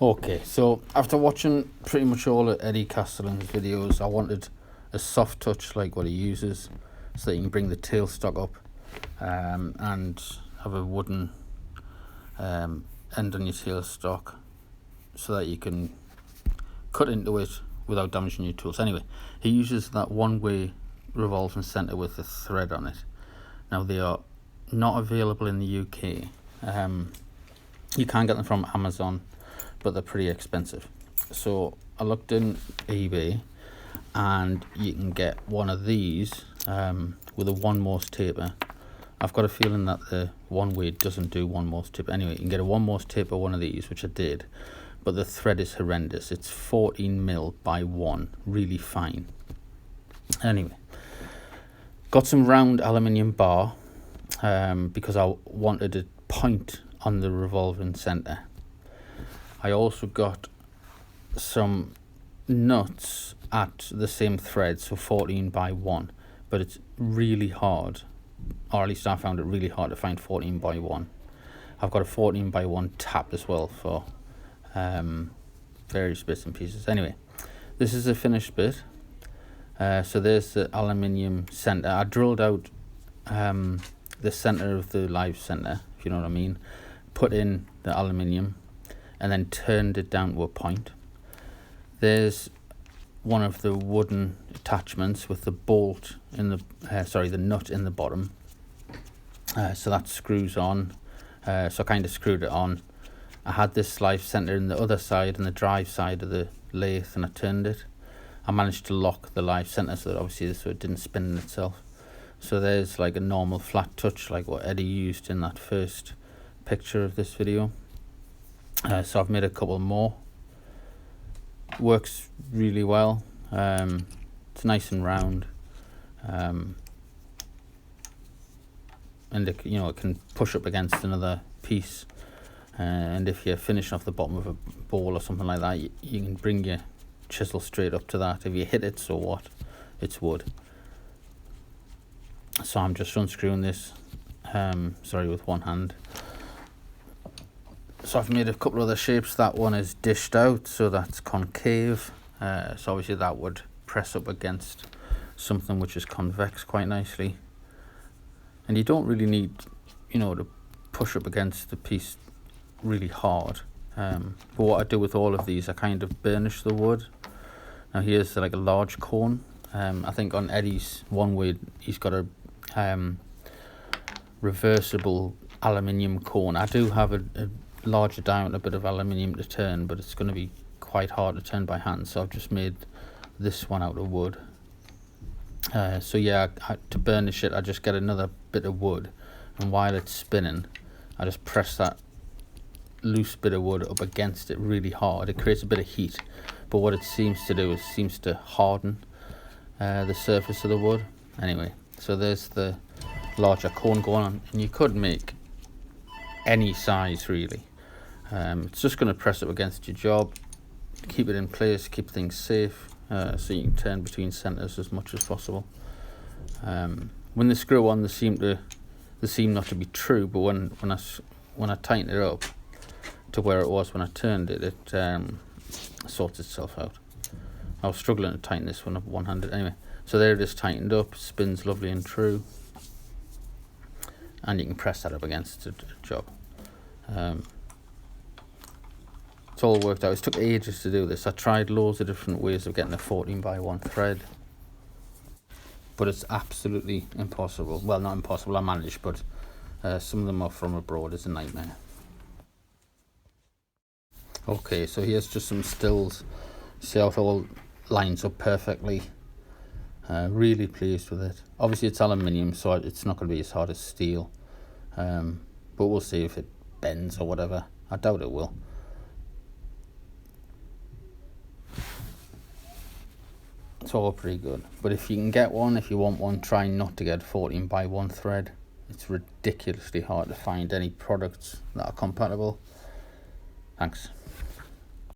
Okay, so after watching pretty much all of Eddie Castellan's videos, I wanted a soft touch like what he uses, so that you can bring the tailstock up and have a wooden end on your tailstock, so that you can cut into it without damaging your tools. Anyway, he uses that OneWay revolving centre with a thread on it. Now, they are not available in the UK. You can get them from Amazon, but they're pretty expensive. So I looked in eBay, and you can get one of these with a one Morse taper. I've got a feeling that the OneWay doesn't do one Morse taper. Anyway, you can get a one Morse taper, one of these, which I did, but the thread is horrendous. It's 14mm by 1, really fine. Anyway, got some round aluminium bar because I wanted a point on the revolving centre. I also got some nuts at the same thread, so 14 by 1, but it's really hard, or at least I found it really hard to find 14 by 1. I've got a 14 by 1 tap as well for various bits and pieces. Anyway, this is a finished bit. So there's the aluminium centre. I drilled out the centre of the live centre, if you know what I mean, put in the aluminium, and then turned it down to a point. There's one of the wooden attachments with the bolt in the the nut in the bottom. So that screws on. So I kind of screwed it on. I had this live centre in the other side, and the drive side of the lathe, and I turned it. I managed to lock the live centre so that obviously so it didn't spin in itself. So there's like a normal flat touch like what Eddie used in that first picture of this video. So I've made a couple more. Works really well. It's nice and round, and it, it can push up against another piece. And if you're finishing off the bottom of a bowl or something like that, you can bring your chisel straight up to that. If you hit it, so what? It's wood. So I'm just unscrewing this, with one hand. So I've made a couple of other shapes. That one is dished out, so that's concave. So obviously that would press up against something which is convex quite nicely. And you don't really need, to push up against the piece really hard. But what I do with all of these, I kind of burnish the wood. Now here's like a large cone. I think on Eddie's OneWay, he's got a reversible aluminium cone. I do have a larger diameter bit of aluminium to turn, but it's going to be quite hard to turn by hand, so I've just made this one out of wood. So yeah, to burnish it, I just get another bit of wood, and while it's spinning, I just press that loose bit of wood up against it really hard. It creates a bit of heat, but what it seems to do is seems to harden the surface of the wood. Anyway, so there's the larger cone going on, and you could make any size really. It's just going to press up against your job, keep it in place, keep things safe, so you can turn between centres as much as possible. When they screw on, they seem not to be true, but when I tighten it up to where it was when I turned it, it sorts itself out. I was struggling to tighten this one up one-handed. Anyway, so there it is, tightened up, spins lovely and true, and you can press that up against the job. It's all worked out. It took ages to do this. I tried loads of different ways of getting a 14 by 1 thread, but it's absolutely impossible. Well, not impossible, I managed, but some of them are from abroad. It's a nightmare. Okay, so here's just some stills. See how it all lines up perfectly. Really pleased with it. Obviously it's aluminium, so it's not going to be as hard as steel, but we'll see if it bends or whatever. I doubt it will. It's all pretty good, but if you can get one, if you want one, try not to get 14 by 1 thread. It's ridiculously hard to find any products that are compatible. Thanks.